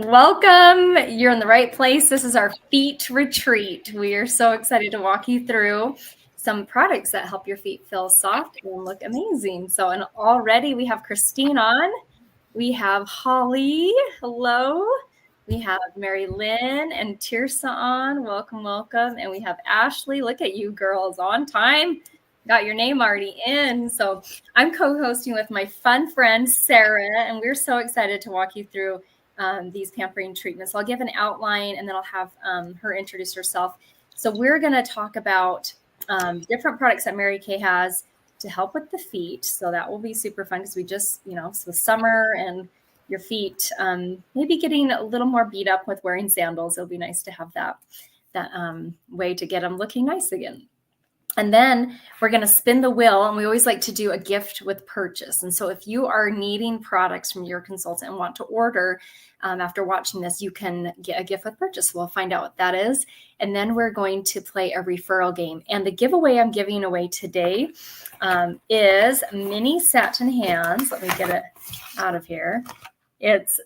Welcome. You're in the right place. This is our feet retreat. We are so excited to walk you through some products that help your feet feel soft and look amazing. So, and already we have Christine on. We have Holly. Hello. We have Mary Lynn and Tirsa on. Welcome, welcome. And we have Ashley. Look at you girls on time. Got your name already in. So I'm co-hosting with my fun friend, Sarah, and we're so excited to walk you through these pampering treatments. I'll give an outline and then I'll have her introduce herself. So we're going to talk about different products that Mary Kay has to help with the feet. So that will be super fun because we just, it's the summer and your feet maybe getting a little more beat up with wearing sandals. It'll be nice to have that way to get them looking nice again. And then we're going to spin the wheel, and we always like to do a gift with purchase. And so if you are needing products from your consultant and want to order after watching this, you can get a gift with purchase. We'll find out what that is. And then we're going to play a referral game. And the giveaway I'm giving away today is mini satin hands. Let me get it out of here. It's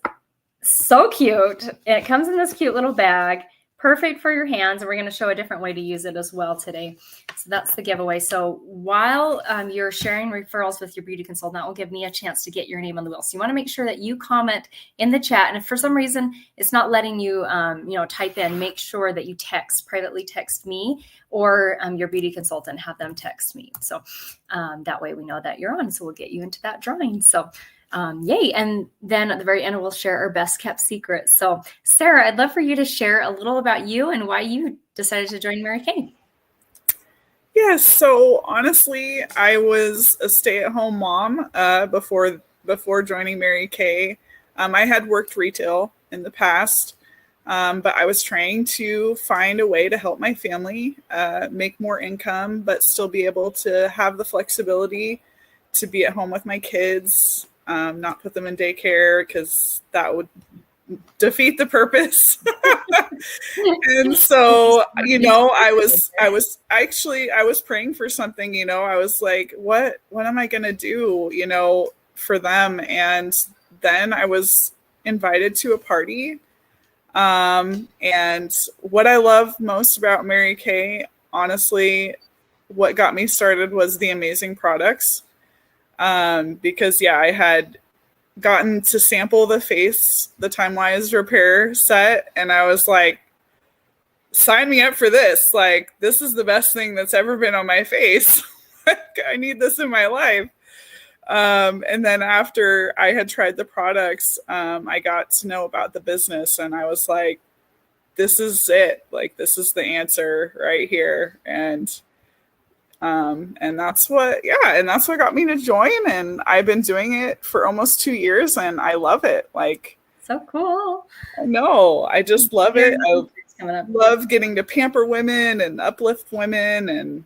so cute. It comes in this cute little bag. Perfect for your hands, and we're going to show a different way to use it as well today. So that's the giveaway. So while you're sharing referrals with your beauty consultant, that will give me a chance to get your name on the wheel. So you want to make sure that you comment in the chat, and if for some reason it's not letting you, type in, make sure that you privately text me or your beauty consultant, have them text me. So that way we know that you're on. So we'll get you into that drawing. So. Yay. And then at the very end, we'll share our best kept secrets. So Sarah, I'd love for you to share a little about you and why you decided to join Mary Kay. Yes. So honestly, I was a stay-at-home mom before joining Mary Kay. I had worked retail in the past, but I was trying to find a way to help my family make more income, but still be able to have the flexibility to be at home with my kids. Not put them in daycare because that would defeat the purpose. And so, I was praying for something, I was like, what am I going to do, for them? And then I was invited to a party. And what I love most about Mary Kay, honestly, what got me started was the amazing products. Because I had gotten to sample the Time-Wise repair set, and I was like, sign me up for this. Like, this is the best thing that's ever been on my face. I need this in my life. And then after I had tried the products, I got to know about the business, and I was like, this is it. Like, this is the answer right here. And that's what got me to join. And I've been doing it for almost 2 years, and I love it. Like, so cool. I know. I just love it. I love getting to pamper women and uplift women, and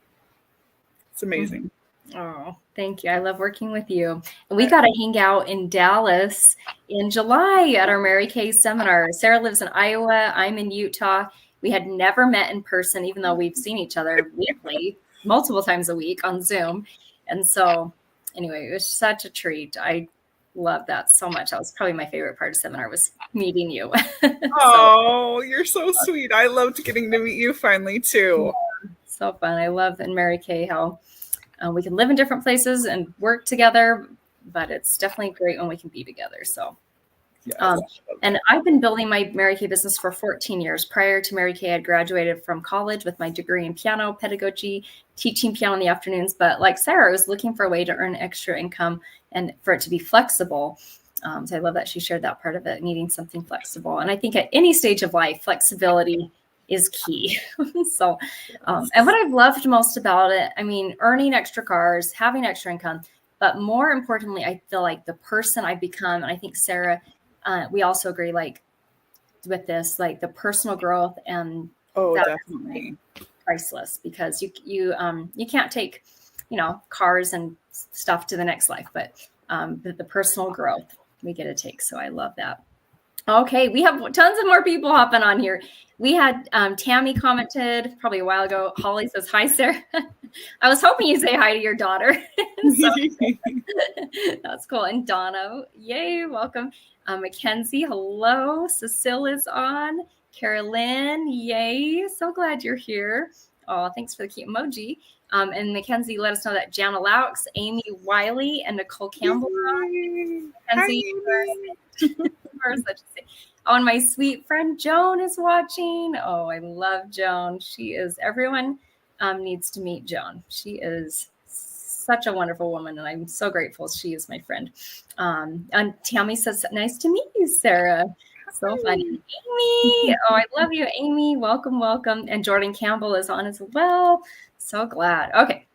it's amazing. Oh, thank you. I love working with you. And we got to hang out in Dallas in July at our Mary Kay seminar. Sarah lives in Iowa. I'm in Utah. We had never met in person, even though we've seen each other weekly. Multiple times a week on Zoom. And so anyway, it was such a treat. I love that so much. That was probably my favorite part of seminar, was meeting you. Oh, you're so sweet. I loved getting to meet you finally too. Yeah, so fun. I love in Mary Kay how we can live in different places and work together, but it's definitely great when we can be together. So and I've been building my Mary Kay business for 14 years. Prior to Mary Kay, I graduated from college with my degree in piano pedagogy, teaching piano in the afternoons. But like Sarah, I was looking for a way to earn extra income and for it to be flexible. So I love that she shared that part of it, needing something flexible. And I think at any stage of life, flexibility is key. So, and what I've loved most about it, earning extra cars, having extra income, but more importantly, I feel like the person I've become, and I think Sarah, we also agree, like with this, like the personal growth and definitely priceless, because you can't take, cars and stuff to the next life, but the personal growth we get to take. So I love that. Okay, we have tons of more people hopping on here. We had Tammy commented probably a while ago. Holly says, hi, Sarah. I was hoping you'd say hi to your daughter. So, that's cool. And Donna, yay, welcome. Mackenzie, hello. Cecile is on. Carolyn, yay. So glad you're here. Oh, thanks for the cute emoji. And Mackenzie let us know that Jana Laux, Amy Wiley, and Nicole Campbell are on. Mackenzie, oh, and my sweet friend Joan is watching. Oh, I love Joan. She is, everyone needs to meet Joan. She is such a wonderful woman, and I'm so grateful she is my friend. And Tammy says, nice to meet you, Sarah. So funny. Amy, oh, I love you, Amy. Welcome, welcome. And Jordan Campbell is on as well. So glad. Okay,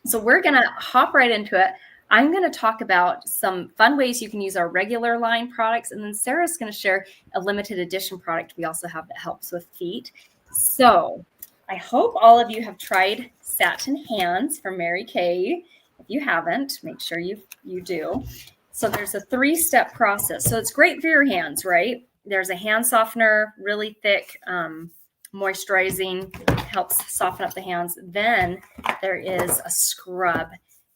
so we're going to hop right into it. I'm going to talk about some fun ways you can use our regular line products, and then Sarah's going to share a limited edition product we also have that helps with feet. So I hope all of you have tried Satin Hands from Mary Kay. If you haven't, make sure you do. So there's a 3-step process. So it's great for your hands, right? There's a hand softener, really thick, moisturizing, helps soften up the hands. Then there is a scrub.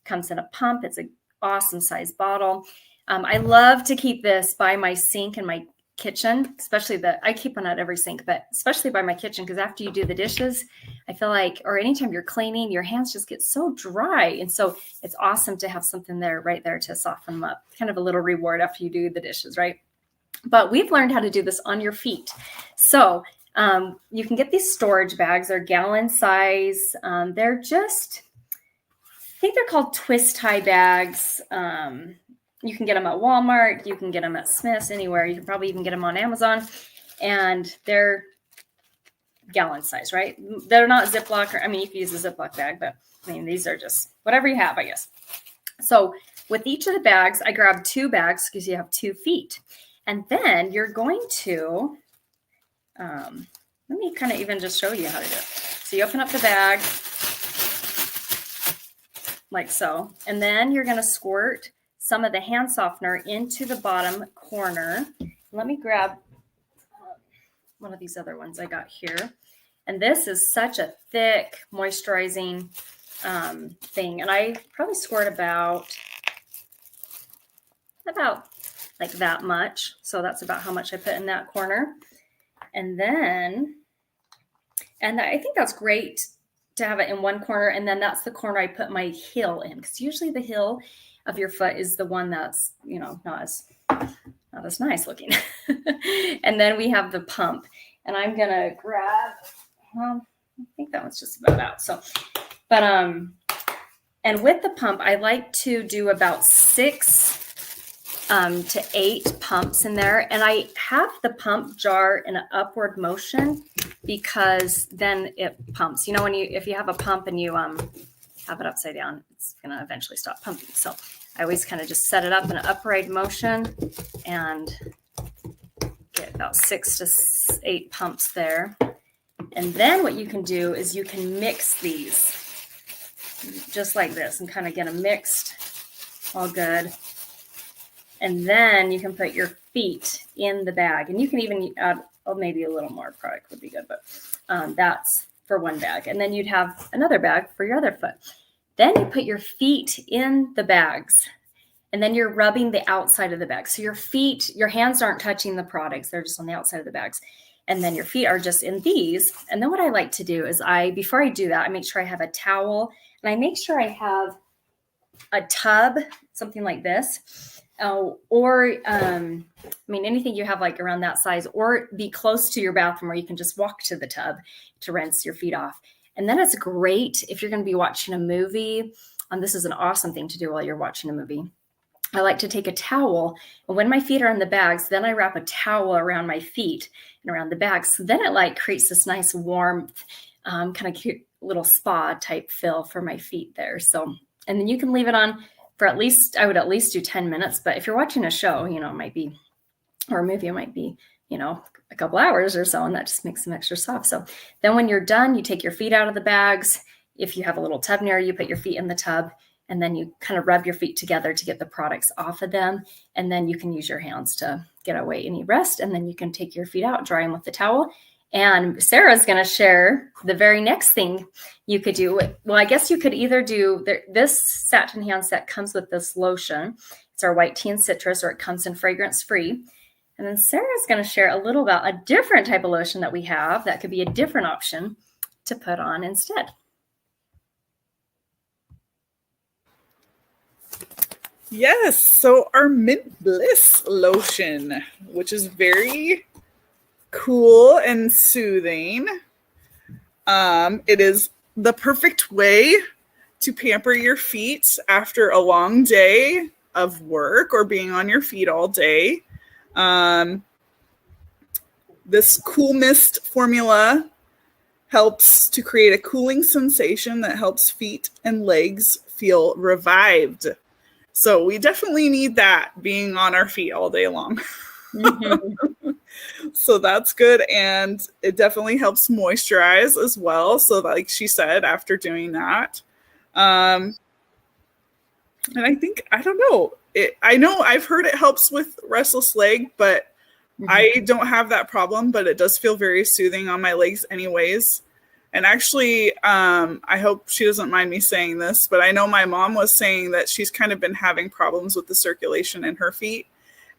Comes in a pump. It's an awesome size bottle. I love to keep this by my sink in my kitchen, especially I keep one at every sink, but especially by my kitchen, because after you do the dishes, I feel like, or anytime you're cleaning, your hands just get so dry. And so it's awesome to have something there right there to soften them up. Kind of a little reward after you do the dishes, right? But we've learned how to do this on your feet. So you can get these storage bags. They're gallon size. They're just, I think they're called twist tie bags. You can get them at Walmart. You can get them at Smith's, anywhere. You can probably even get them on Amazon. And they're gallon size, right? They're not Ziploc. You can use a Ziploc bag, but these are just whatever you have, I guess. So with each of the bags, I grabbed 2 bags because you have 2 feet. And then you're going to, let me kind of even just show you how to do it. So you open up the bag like so, and then you're going to squirt some of the hand softener into the bottom corner. Let me grab one of these other ones I got here. And this is such a thick moisturizing thing. And I probably squirt about like that much. So that's about how much I put in that corner. And then, and I think that's great to have it in one corner. And then that's the corner I put my heel in, because usually the heel of your foot is the one that's, not as nice looking. And then we have the pump, and I'm going to grab, I think that one's just about out. So, but, and with the pump, I like to do about 6 to 8 pumps in there. And I have the pump jar in an upward motion because then it pumps. If you have a pump and you have it upside down, it's going to eventually stop pumping. So I always kind of just set it up in an upright motion and get about 6 to 8 pumps there. And then what you can do is you can mix these just like this and kind of get them mixed all good. And then you can put your feet in the bag, and you can even add maybe a little more product would be good, but that's for one bag. And then you'd have another bag for your other foot. Then you put your feet in the bags, and then you're rubbing the outside of the bag. So your hands aren't touching the products. They're just on the outside of the bags. And then your feet are just in these. And then what I like to do is before I do that, I make sure I have a towel, and I make sure I have a tub, something like this. Anything you have like around that size, or be close to your bathroom where you can just walk to the tub to rinse your feet off. And then it's great if you're going to be watching a movie. This is an awesome thing to do while you're watching a movie. I like to take a towel, and when my feet are in the bags, then I wrap a towel around my feet and around the bags. So then it creates this nice warmth, kind of cute little spa type feel for my feet there. So, and then you can leave it on for I would at least do 10 minutes. But if you're watching a show, it might be, or a movie, it might be, a couple hours or so, and that just makes them extra soft. So then when you're done, you take your feet out of the bags. If you have a little tub near you, put your feet in the tub, and then you kind of rub your feet together to get the products off of them. And then you can use your hands to get away any rest. And then you can take your feet out, dry them with the towel, And Sarah's going to share the very next thing you could do. Well, I guess you could either do this Satin Hand set comes with this lotion. It's our white tea and citrus, or it comes in fragrance free. And then Sarah's going to share a little about a different type of lotion that we have that could be a different option to put on instead. Yes, so our Mint Bliss lotion, which is very cool and soothing. It is the perfect way to pamper your feet after a long day of work or being on your feet all day. This Cool Mist formula helps to create a cooling sensation that helps feet and legs feel revived. So we definitely need that being on our feet all day long. Mm-hmm. So that's good. And it definitely helps moisturize as well. So like she said, after doing that, and I think, I don't know, I know I've heard it helps with restless leg, but I don't have that problem, but it does feel very soothing on my legs anyways. And actually, I hope she doesn't mind me saying this, but I know my mom was saying that she's kind of been having problems with the circulation in her feet,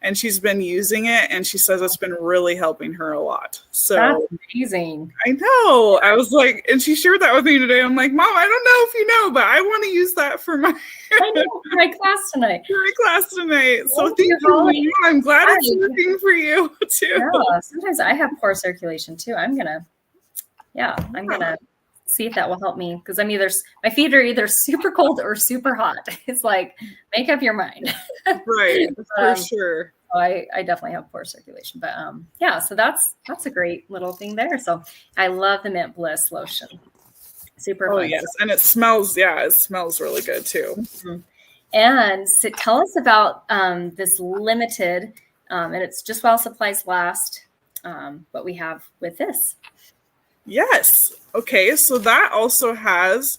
and she's been using it, and she says it's been really helping her a lot. So that's amazing. I know. I was like, and she shared that with me today. I'm like, Mom, I don't know if you know, but I want to use that for my class tonight. So thank you, Mom. I'm glad it's working for you too. Yeah, sometimes I have poor circulation too. I'm gonna see if that will help me, because my feet are either super cold or super hot. It's like, make up your mind. Right, for sure. So I definitely have poor circulation, but so that's a great little thing there. So I love the Mint Bliss lotion. Super. Oh yes, and it smells really good too. Mm-hmm. And so tell us about this limited, and it's just while supplies last, what we have with this. Yes. Okay. So that also has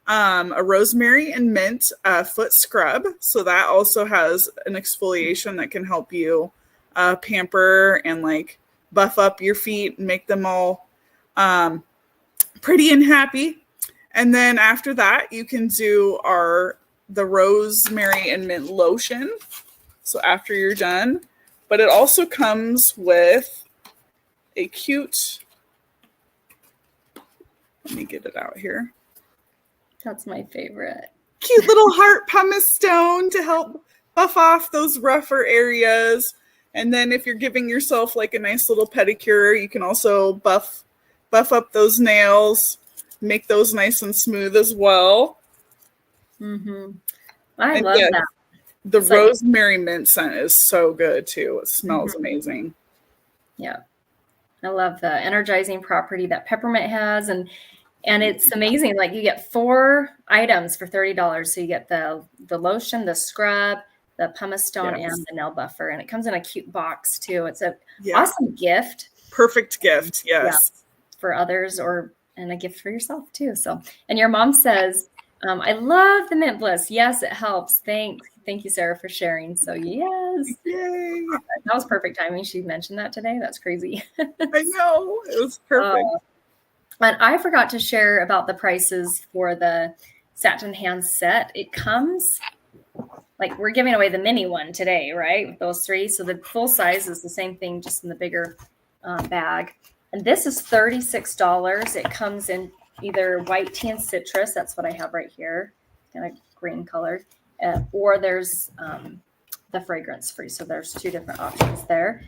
a rosemary and mint foot scrub. So that also has an exfoliation that can help you pamper and like buff up your feet and make them all pretty and happy. And then after that, you can do the rosemary and mint lotion. So after you're done, but it also comes with a cute, let me get it out here. That's my favorite. Cute little heart pumice stone to help buff off those rougher areas. And then if you're giving yourself like a nice little pedicure, you can also buff up those nails, make those nice and smooth as well. Mm-hmm. I love that. The rosemary mint scent is so good too. It smells amazing. Yeah. I love the energizing property that peppermint has, and it's amazing. Like, you get 4 items for $30. So you get the lotion, the scrub, the pumice stone, and the nail buffer. And it comes in a cute box too. It's a awesome gift. Perfect gift. Yes. Yeah, for others, and a gift for yourself too. So, and your mom says, I love the Mint Bliss. Yes, it helps. Thank you, Sarah, for sharing. So yes. Yay. That was perfect timing. She mentioned that today. That's crazy. I know. It was perfect. And I forgot to share about the prices for the Satin Hand set. It comes, like, we're giving away the mini one today, right? With those 3. So the full size is the same thing, just in the bigger bag. And this is $36. It comes in either white tea and citrus. That's what I have right here, kind of green colored. Or there's the fragrance free. So there's 2 different options there.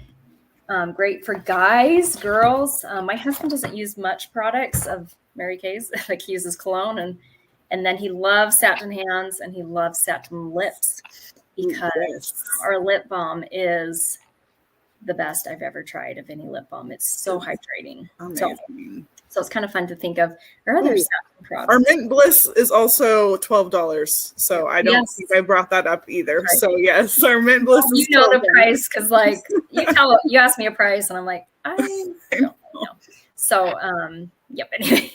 Great for guys, girls. My husband doesn't use much products of Mary Kay's. Like, he uses cologne, and then he loves Satin Hands, and he loves Satin Lips, because our lip balm is the best I've ever tried of any lip balm. It's so hydrating. So it's kind of fun to think of our other satin products. Our Mint Bliss is also $12. So I don't think I brought that up either. Right. So yes, our Mint Bliss is $12. The price, because like you asked me a price and I'm like, I don't know. So yep, anyway.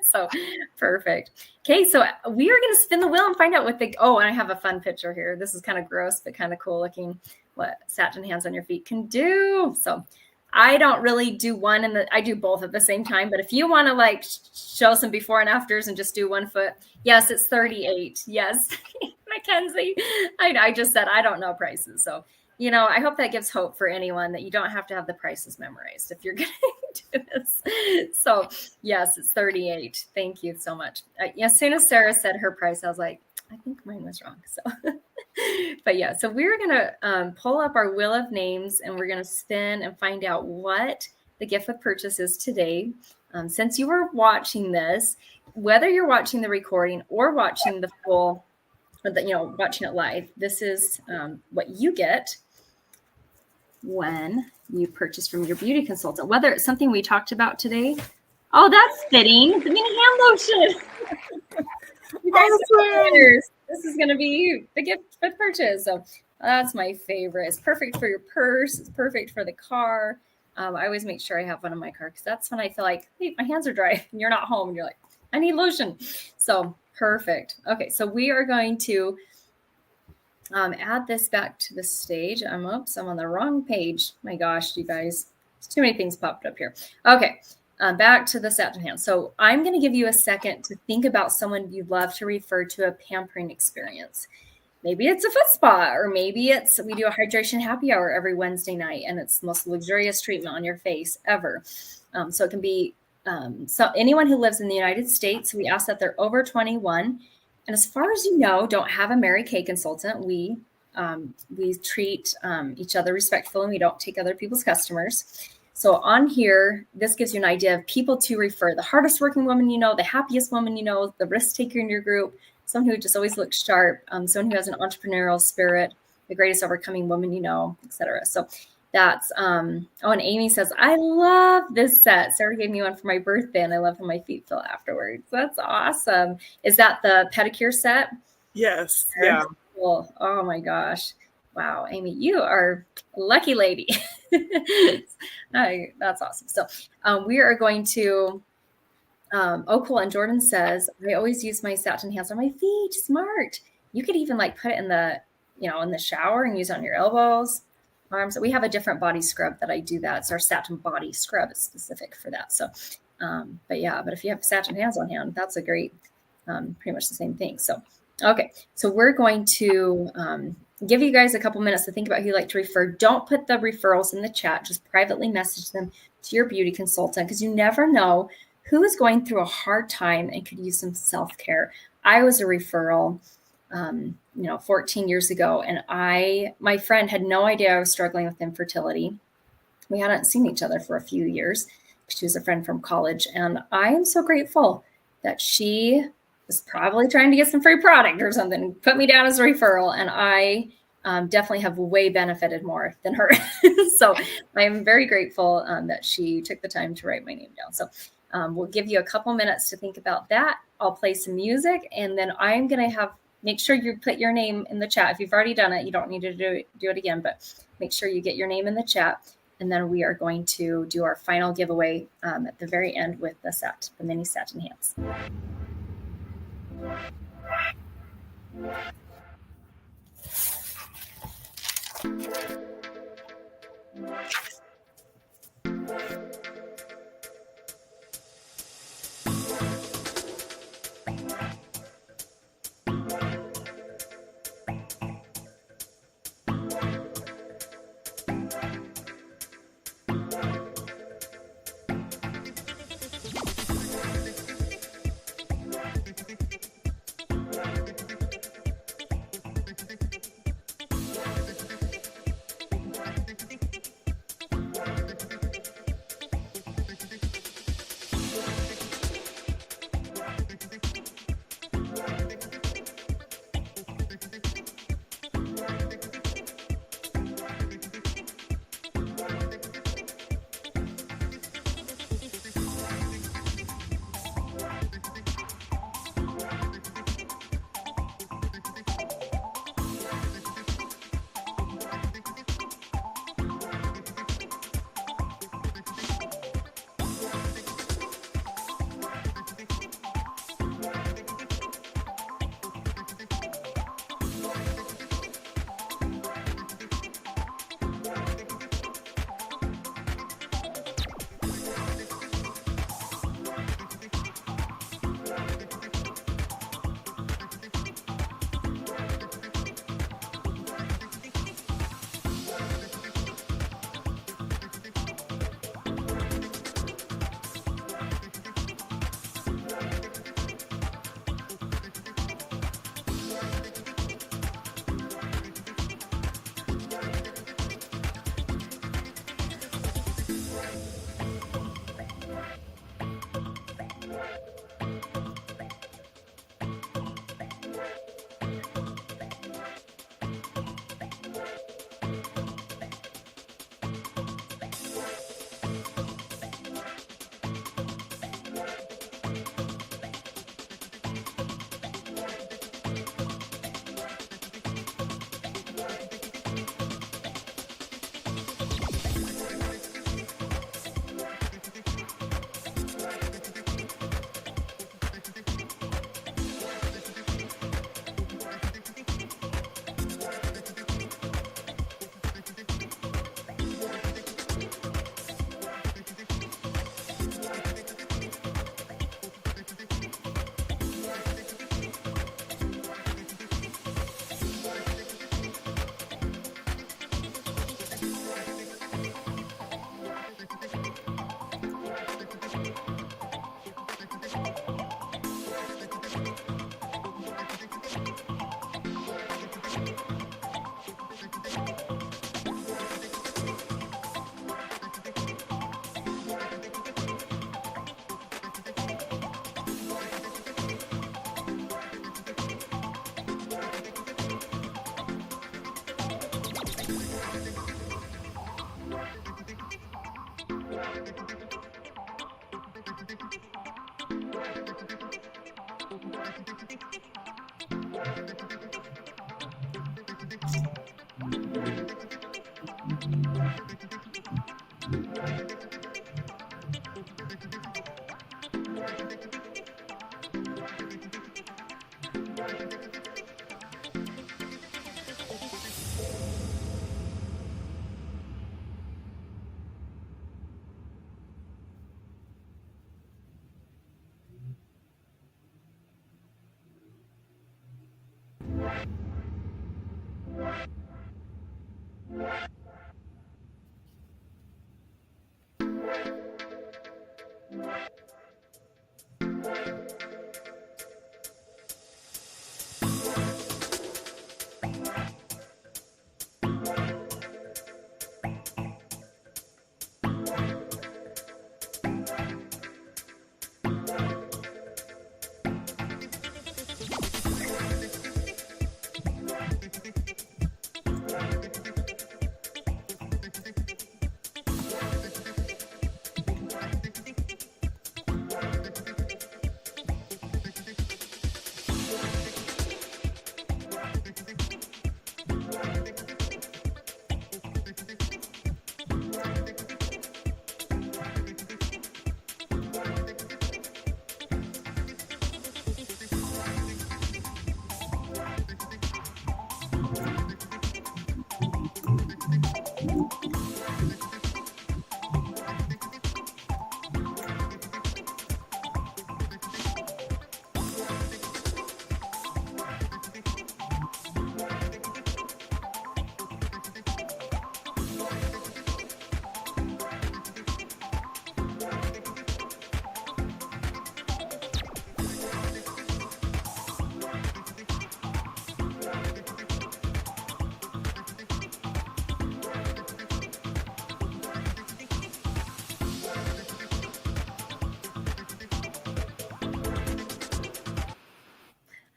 So perfect. Okay, so we are gonna spin the wheel and find out and I have a fun picture here. This is kind of gross, but kind of cool looking, what Satin Hands on your feet can do. So I don't really do one I do both at the same time. But if you want to like show some before and afters and just do 1 foot, yes, it's 38. Yes, Mackenzie. I just said I don't know prices. So, I hope that gives hope for anyone that you don't have to have the prices memorized if you're going to do this. So yes, it's 38. Thank you so much. As soon as Sarah said her price, I was like, I think mine was wrong. So, but yeah, so we're going to pull up our wheel of names and we're going to spin and find out what the gift with purchase is today. Since you were watching this, whether you're watching the recording or watching the full, watching it live, this is what you get when you purchase from your beauty consultant, whether it's something we talked about today. Oh, that's fitting. It's a mini hand lotion. You guys are winners. This is going to be the gift with purchase. So that's my favorite. It's perfect for your purse. It's perfect for the car. I always make sure I have one in my car because that's when I feel like, hey, my hands are dry and you're not home. And you're like, I need lotion. So perfect. Okay, so we are going to add this back to the stage. I'm on the wrong page. My gosh, you guys, there's too many things popped up here. Okay. Back to the satin hand. So I'm going to give you a second to think about someone you'd love to refer to a pampering experience. Maybe it's a foot spa, or maybe we do a hydration happy hour every Wednesday night, and it's the most luxurious treatment on your face ever. So it can be anyone who lives in the United States. We ask that they're over 21. And as far as you know, don't have a Mary Kay consultant. We treat each other respectfully, and we don't take other people's customers. So on here, this gives you an idea of people to refer. The hardest working woman you know, the happiest woman you know, the risk taker in your group, someone who just always looks sharp, someone who has an entrepreneurial spirit, the greatest overcoming woman you know, etc. So that's, and Amy says, I love this set. Sarah gave me one for my birthday, and I love how my feet feel afterwards. That's awesome. Is that the pedicure set? Yes. Yeah. Cool. Oh my gosh. Wow, Amy, you are a lucky lady. That's awesome. So we are going to, cool. And Jordan says, I always use my satin hands on my feet. Smart. You could even like put it in the shower and use it on your elbows, arms. We have a different body scrub that I do that. It's our satin body scrub. It's specific for that. So, but if you have satin hands on hand, that's a great, pretty much the same thing. So, okay. So we're going to, give you guys a couple minutes to think about who you like to refer. Don't put the referrals in the chat. Just privately message them to your beauty consultant, because you never know who is going through a hard time and could use some self-care. I was a referral, 14 years ago, and my friend had no idea I was struggling with infertility. We hadn't seen each other for a few years. She was a friend from college, and I am so grateful that she was probably trying to get some free product or something, put me down as a referral, and I definitely have way benefited more than her. So I am very grateful that she took the time to write my name down. So we'll give you a couple minutes to think about that. I'll play some music, and then I'm going to make sure you put your name in the chat. If you've already done it, you don't need to do it again, but make sure you get your name in the chat. And then we are going to do our final giveaway at the very end with the mini satin hands.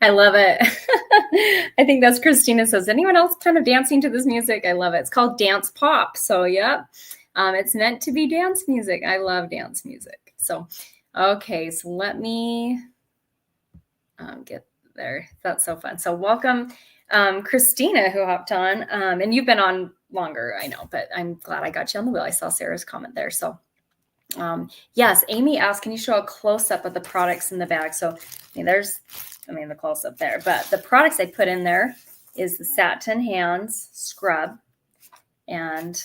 I love it. I think that's Christina says. Anyone else kind of dancing to this music? I love it. It's called dance pop. So, yep, it's meant to be dance music. I love dance music. So, okay, so let me get there. That's so fun. So, welcome, Christina, who hopped on. And you've been on longer, I know, but I'm glad I got you on the wheel. I saw Sarah's comment there. So, yes, Amy asked, can you show a close up of the products in the bag? So, there's the close up there, but the products I put in there is the Satin Hands Scrub, and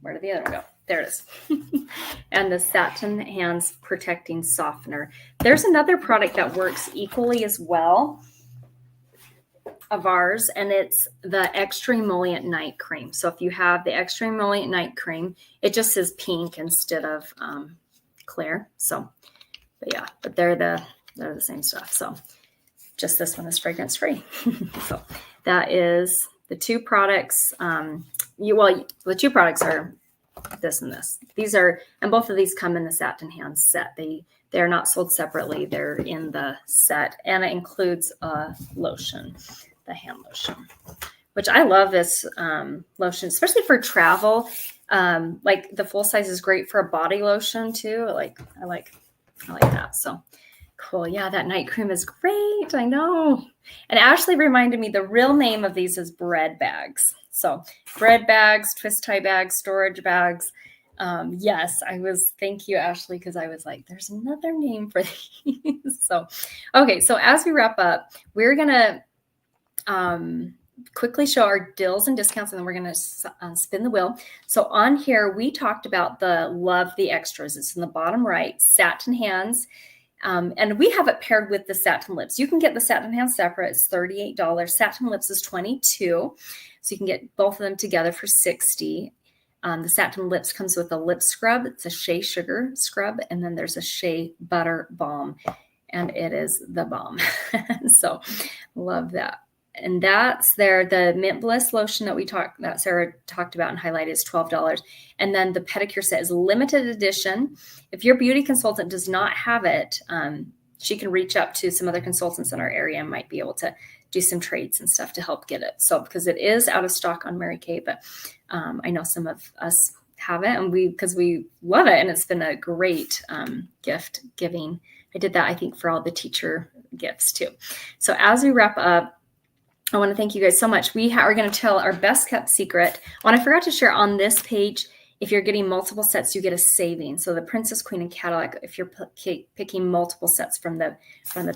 where did the other one go? There it is. And the Satin Hands Protecting Softener. There's another product that works equally as well of ours, and it's the Extra Emollient Night Cream. So if you have the Extra Emollient Night Cream, it just says pink instead of clear. So, but they're the same stuff. So just this one is fragrance free. So that is the two products. The two products are this and this. These are, and both of these come in the Satin Hands set. They're not sold separately. They're in the set, and it includes a lotion, the hand lotion, which I love this lotion, especially for travel. Like the full size is great for a body lotion too. I like that. So cool. Yeah, that night cream is great. I know. And Ashley reminded me the real name of these is bread bags. So bread bags, twist tie bags, storage bags. Yes, thank you, Ashley, because I was like, there's another name for these. So, okay. So as we wrap up, we're going to quickly show our deals and discounts, and then we're going to spin the wheel. So on here, we talked about the Love the Extras. It's in the bottom right, Satin Hands. And we have it paired with the Satin Lips. You can get the Satin Hands separate. It's $38. Satin Lips is $22. So you can get both of them together for $60. The Satin Lips comes with a lip scrub. It's a shea sugar scrub. And then there's a shea butter balm. And it is the bomb. So love that. And that's there. The Mint Bliss lotion that Sarah talked about and highlighted is $12. And then the pedicure set is limited edition. If your beauty consultant does not have it, she can reach up to some other consultants in our area and might be able to do some trades and stuff to help get it. So because it is out of stock on Mary Kay, but I know some of us have it, and because we love it, and it's been a great gift giving. I did that, I think, for all the teacher gifts too. So as we wrap up, I want to thank you guys so much. We are going to tell our best kept secret. What I forgot to share on this page If you're getting multiple sets, you get a saving. So the Princess, Queen, and Cadillac, if you're picking multiple sets from the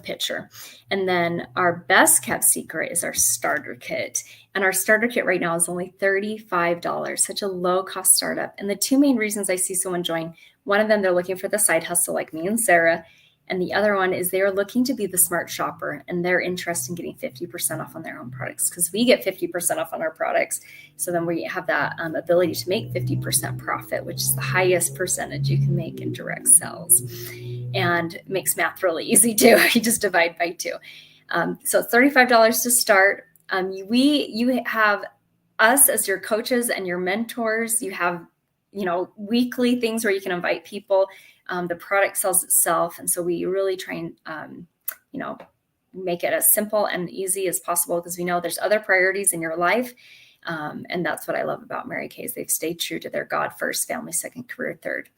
picture. And then our best kept secret is our starter kit. And our starter kit right now is only $35, such a low cost startup. And the two main reasons I see someone join, one of them, they're looking for the side hustle like me and Sarah. And the other one is they're looking to be the smart shopper, and they're interested in getting 50% off on their own products, because we get 50% off on our products. So then we have that ability to make 50% profit, which is the highest percentage you can make in direct sales, and it makes math really easy too. You just divide by 2. So $35 to start. You have us as your coaches and your mentors. You have, weekly things where you can invite people. The product sells itself. And so we really try and, make it as simple and easy as possible, because we know there's other priorities in your life. And that's what I love about Mary Kay's. They've stayed true to their God first, family second, career third.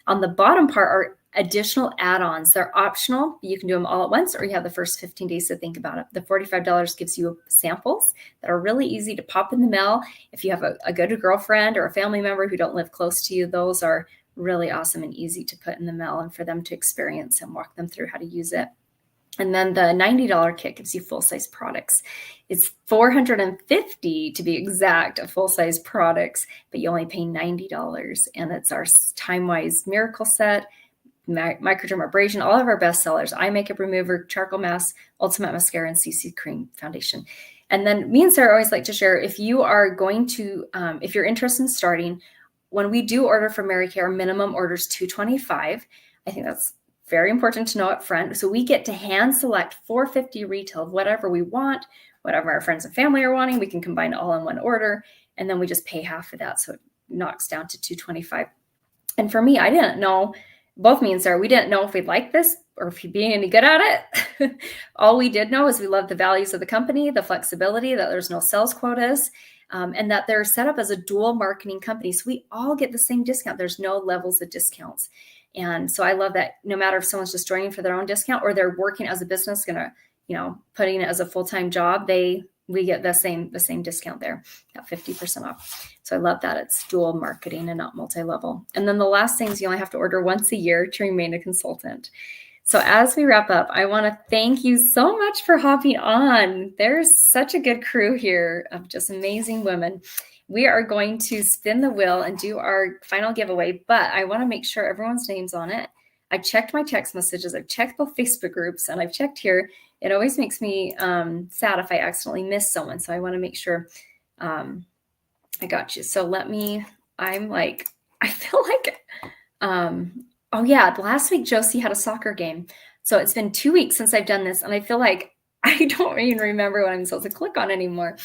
On the bottom part are additional add-ons. They're optional. You can do them all at once, or you have the first 15 days to think about it. The $45 gives you samples that are really easy to pop in the mail. If you have a good girlfriend or a family member who don't live close to you, those are really awesome and easy to put in the mail and for them to experience and walk them through how to use it. And then the $90 kit gives you full-size products. It's $450 to be exact of full-size products, but you only pay $90. And it's our Time-Wise Miracle Set, Microdermabrasion, all of our best sellers, eye makeup remover, charcoal mask, ultimate mascara, and CC cream foundation. And then me and Sarah always like to share, if you are going to, if you're interested in starting, when we do order from Mary Kay, our minimum order is $225. I think that's very important to know up front. So we get to hand select $450 retail of whatever we want, whatever our friends and family are wanting. We can combine it all in one order, and then we just pay half of that. So it knocks down to $225. And for me, I didn't know, both me and Sarah, we didn't know if we'd like this or if you'd be any good at it. All we did know is we love the values of the company, the flexibility, that there's no sales quotas, and that they're set up as a dual marketing company. So we all get the same discount. There's no levels of discounts. And so I love that no matter if someone's just joining for their own discount or they're working as a business, putting it as a full-time job, we get the same discount there, that 50% off. So I love that it's dual marketing and not multi-level. And then the last thing is you only have to order once a year to remain a consultant. So as we wrap up, I want to thank you so much for hopping on. There's such a good crew here of just amazing women. We are going to spin the wheel and do our final giveaway, but I want to make sure everyone's name's on it. I checked my text messages. I've checked both Facebook groups, and I've checked here. It always makes me sad if I accidentally miss someone. So I want to make sure I got you. So I feel like, oh yeah, last week Josie had a soccer game. So it's been 2 weeks since I've done this, and I feel like I don't even remember what I'm supposed to click on anymore.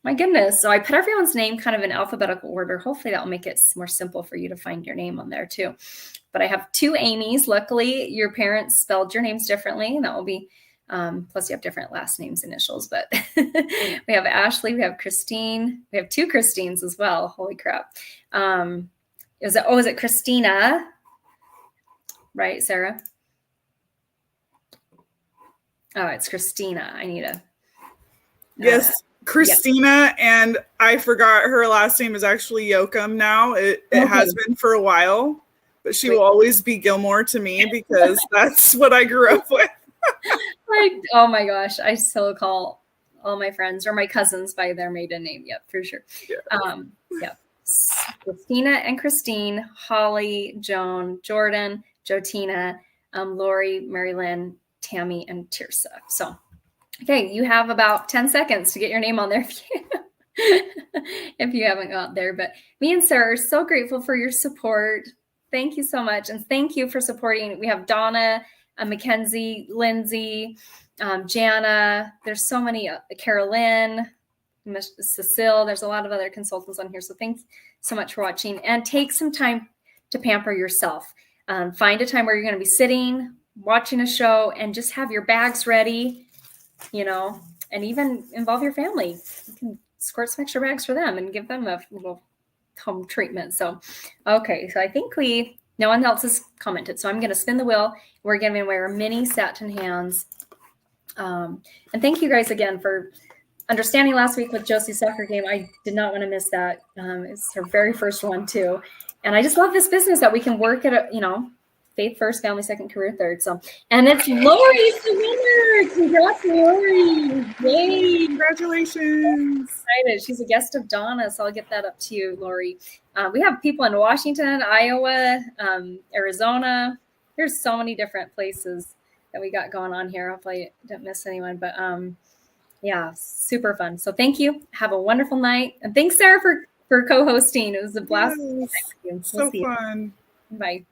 My goodness. So I put everyone's name kind of in alphabetical order. Hopefully that will make it more simple for you to find your name on there too. But I have 2 Amy's. Luckily, your parents spelled your names differently, and that will be, plus you have different last names, initials, but we have Ashley, we have Christine, we have 2 Christines as well. Holy crap. Is it Christina? Right, Sarah? Oh, it's Christina. I need to. Yes. Christina, and I forgot her last name is actually Yoakum now. It has been for a while, but she will always be Gilmore to me because that's what I grew up with. Oh my gosh, I still call all my friends or my cousins by their maiden name. Yep, for sure. Yeah. Christina and Christine, Holly, Joan, Jordan, Jotina, Lori, Mary Lynn, Tammy, and Tirsa. So okay, you have about 10 seconds to get your name on there if you haven't got there. But me and Sarah are so grateful for your support. Thank you so much. And thank you for supporting. We have Donna, Mackenzie, Lindsay, Jana. There's so many, Carolyn, Cecile. There's a lot of other consultants on here. So thanks so much for watching. And take some time to pamper yourself. Find a time where you're going to be sitting, watching a show, and just have your bags ready. And even involve your family. You can squirt some extra bags for them and give them a little home treatment. So, okay. So I think no one else has commented. So I'm going to spin the wheel. We're giving away our mini satin hands. And thank you guys again for understanding last week with Josie's soccer game, I did not want to miss that. It's her very first one too. And I just love this business that we can work at, faith first, family second, career third. So, and it's Lori's the winner. Congrats, Lori. Yay. Congratulations. Excited. She's a guest of Donna, so I'll get that up to you, Lori. We have people in Washington, Iowa, Arizona. There's so many different places that we got going on here. Hopefully I didn't miss anyone, but yeah, super fun. So thank you. Have a wonderful night. And thanks, Sarah, for co-hosting. It was a blast. Yes. So fun. Bye.